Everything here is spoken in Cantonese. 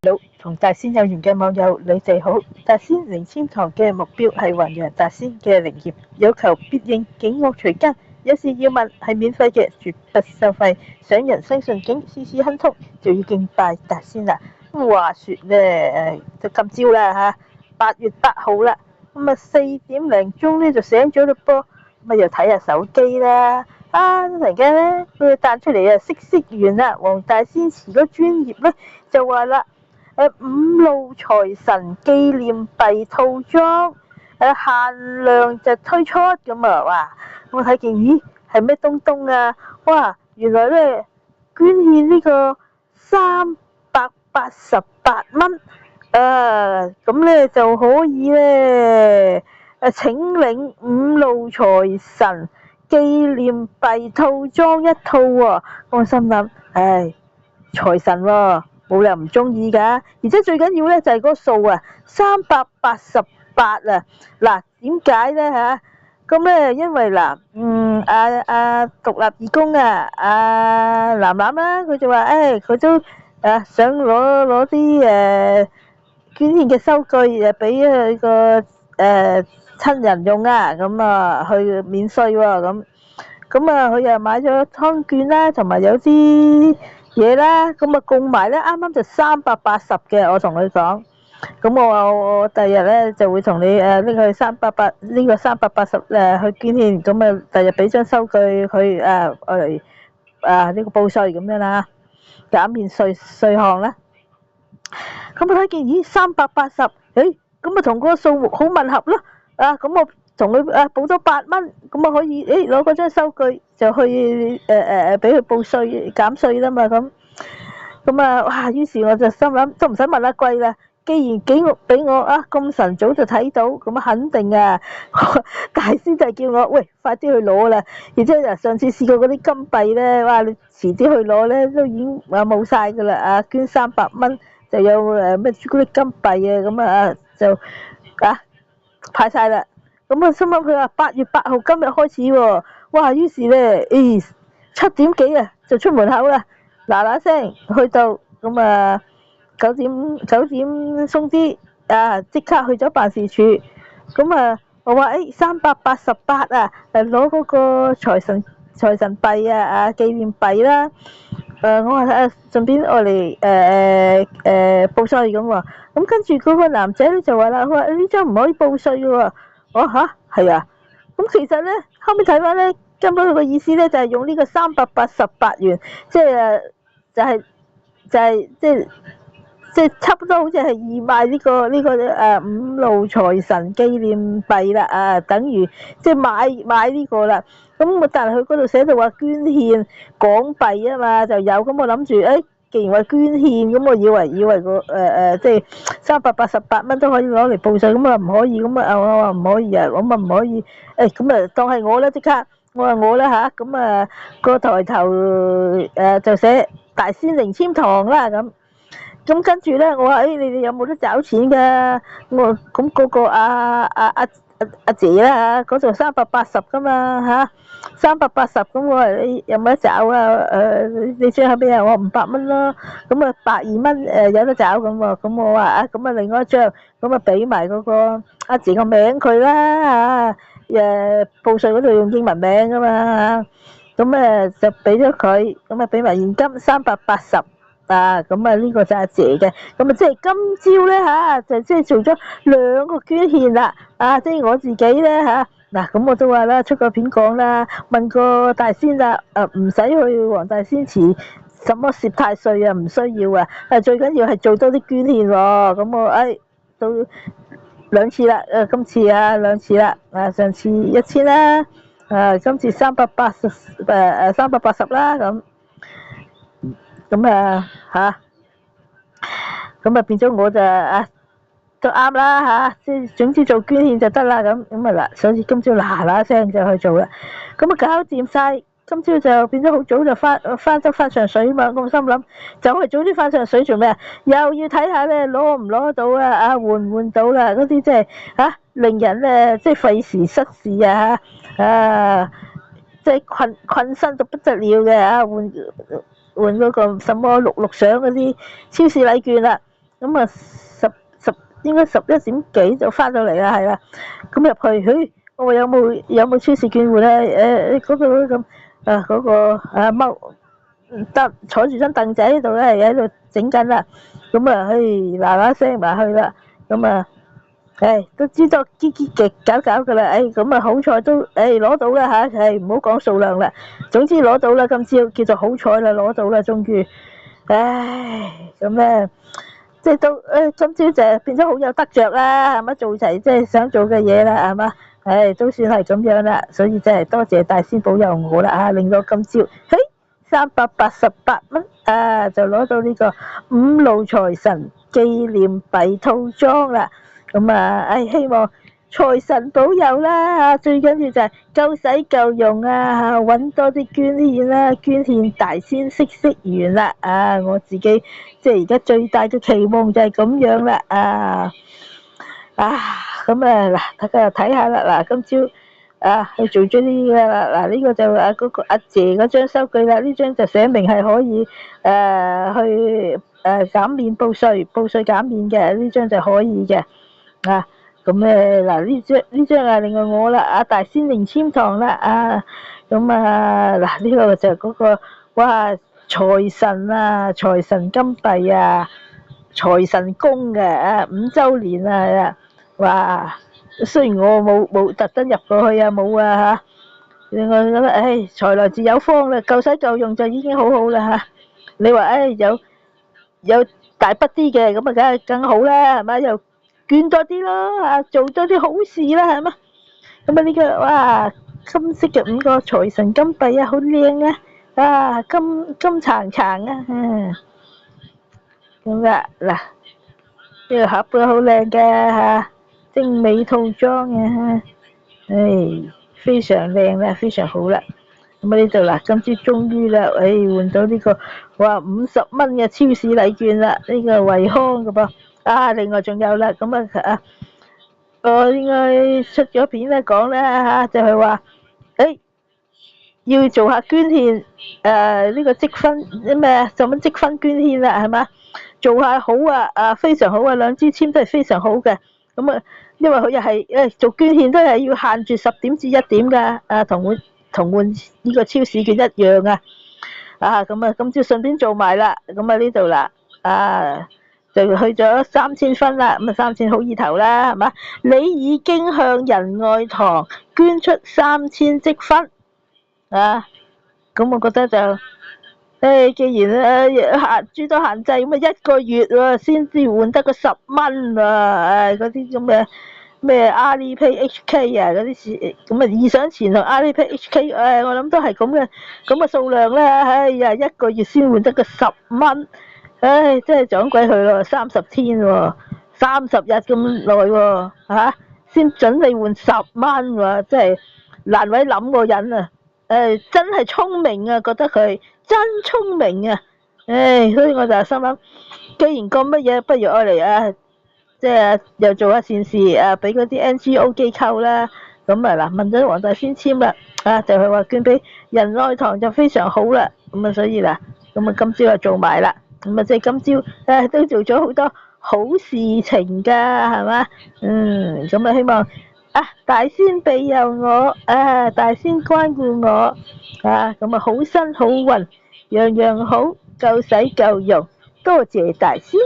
老同大仙有緣嘅網友，你哋好！大仙靈籤堂嘅目標係弘揚大仙嘅靈驗，有求必應，警惡除奸。有事要問係免費嘅，絕不收費。想人生順境，事事亨通，就要敬拜大仙啦。話說咧，就今朝啦嚇，8月8號啦，咁啊4點零鐘咧就醒咗嘞噃，咁啊又睇下手機啦。突然間咧，佢彈出嚟啊，嗇色園啦，黃大仙祠嗰專頁咧就話啦，五路財神紀念幣套裝，限量就推出咁啊！哇，我睇見咦係咩東東啊？哇，原來咧捐獻呢個388蚊，咁咧就可以咧請領五路財神紀念幣套裝一套喎。我心諗，唉，財神喎，冇理由唔中意㗎，而且最緊要咧就係嗰個數啊，388啊！嗱，點解咧嚇？咁咧因為嗱，獨立義工啊，楠楠啦，佢就話佢都想攞啲捐獻嘅收據俾佢個親人用啊，咁啊去免稅喎咁啊佢又買咗湯券啦，同埋有啲嘢啦，咁啊共埋咧啱啱就380嘅，我同佢講。咁我話我第日咧就會同你拎去388呢個380去捐獻，咁啊第日俾張收據去我嚟呢個報稅咁樣啦，減免稅項啦。咁我睇見咦380，咁啊同嗰個數目好吻合咯，咁我同佢補咗8蚊，咁啊可以攞嗰張收據就去俾佢報稅減稅啦嘛咁啊哇！於是我就心諗都唔使問阿貴啦，既然俾我咁晨早就睇到，咁肯定大仙就叫我喂快啲去攞啦。而且上次試過嗰啲金幣咧，哇！你遲啲去攞咧都已經冇晒噶啦，捐300蚊就有咩朱古力金幣啊，咁就派晒啦。咁啊心諗佢話8月8號今日開始喎，哇！於是咧7點幾就出門口啦。嗱嗱聲去到，咁9點鬆啲，即刻去咗辦事處。咁我話388攞嗰個財神幣紀念幣啦。我話順便我嚟報稅咁喎。咁跟住嗰個男仔咧就話啦，佢話呢張唔可以報稅嘅喎。我話係啊。咁其實咧後尾睇翻咧，根本佢個意思咧就係用呢個388元，即係即係差唔多好似係義賣呢個五路財神紀念幣啦，等於即係買呢個啦。咁但係佢嗰度寫到話捐獻港幣啊嘛，就有。咁我諗住既然話捐獻，咁我以為個即係388蚊都可以攞嚟報稅，咁唔可以，咁我話唔可以啊，咁唔可以，咁當係我啦，即刻我話我啦嚇，咁個抬頭就寫大仙靈籤堂啦咁跟住咧，我話你哋有冇得找錢㗎？我咁嗰個阿姐啦嚇，嗰度380㗎嘛380，咁我話你有冇得找啊？你最後邊我話500蚊咯，咁120蚊有得找咁喎，咁我話咁另外一張，咁俾埋嗰個阿姐個名佢啦報稅嗰度用英文名㗎嘛咁就俾咗佢，咁俾埋現金380。咁呢個就阿姐嘅，咁即係今朝咧就即係做咗2個捐獻啦，即係我自己咧嗱，咁我都話啦，出個片講啦，問個大仙啦，唔使去黃大仙祠，什麼攝太歲唔需要最緊要係做多啲捐獻喎，咁我都2次啦，今次2次啦，上次1000啦，今次380啦咁變咗我就都啱啦即係總之做捐獻就得啦嗱，所以今朝嗱聲就去做啦，咁搞掂晒，今朝就變咗好早就翻上水嘛，我心諗就係早啲翻上水做咩又要睇下咧攞唔攞到換唔換到啦，嗰啲即係令人咧即係費時失事即係困身到不得了嘅換嗰個什麼66相嗰啲超市禮券啦，咁啊應該11點幾就翻到嚟啦，係啦。咁入去，我話有冇超市券換咧？嗰度咁嗰個踎坐住張凳仔喺度咧，喺度整緊啦。咁啊，嗱嗱聲埋去啦。咁啊，都知道結結極搞噶啦。咁啊，好彩都攞到啦嚇。唔好講數量啦，總之攞到啦。今朝叫做好彩啦，攞到啦，終於。咁咧。即係都今朝就變咗好有得着啦，係咪做齊即係想做嘅嘢啦，係嘛？都算係咁樣啦，所以真係多謝大仙保佑我啦啊！令到今朝388蚊就攞到呢個五路財神紀念幣套裝啦。咁希望財神保佑啦，最緊要就係夠使夠用啊，揾多啲捐獻啦，捐獻大仙嗇色園啦我自己即係而家最大嘅期望就係咁樣啦咁嗱，大家又睇下啦，今朝去做咗呢個啦，呢個就嗰個阿姐嗰張收據啦，呢張就寫明係可以去減免報稅減免嘅，呢張就可以嘅咁嗱呢張另外我啦大仙靈籤堂啦咁嗱呢個就嗰個哇財神金幣財神公嘅5周年哇雖然我冇特登入過去冇另外覺得財來自有方啦，夠使夠用就已經好好啦你話有大筆啲嘅咁梗係更好啦，係咪又捐多啲咯做多啲好事啦，係嘛？咁呢個哇金色嘅5個財神金幣好靚金橙橙咁嗱呢個盒都好靚嘅精美套裝非常靚啦，非常好啦。咁呢度今朝終於啦，換到呢個50蚊嘅超市禮券啦，呢個惠康嘅噃。另外仲有啦，咁我應該出咗片咧講咧就係話，要做下捐獻，呢個積分咩就咁積分捐獻啦，係嘛？做下好非常好兩支籤都係非常好嘅。咁因為佢又係做捐獻都係要限住10點至1點噶，同換呢個超市券一樣咁今朝順便做埋啦，咁呢度啦就去咗3000分啦，咁3000好意頭啦，係嘛？你已經向仁愛堂捐出3000積分咁我覺得就既然諸多限制，咁1個月先至換得個10蚊嗰啲咁嘅咩 Alipay HK 嗰啲事，咁異想前同 Alipay HK，我諗都係咁嘅數量啦，1個月先換得個10蚊，真係撞鬼佢咯，30天30日咁耐喎先準你換10蚊喎，真係難為諗個人真係聰明覺得佢真聰明所以我就心諗，既然咁乜嘢，不如我嚟即係又做下善事俾嗰啲 NGO 機構啦。咁問咗黃大仙簽啦就係話捐俾仁愛堂就非常好啦。咁所以咁今朝就做埋啦。咁即係今朝都做咗好多好事情噶，係嘛？咁希望大仙庇佑我大仙關顧我咁好身好運，樣樣好，夠使夠用，多謝大仙。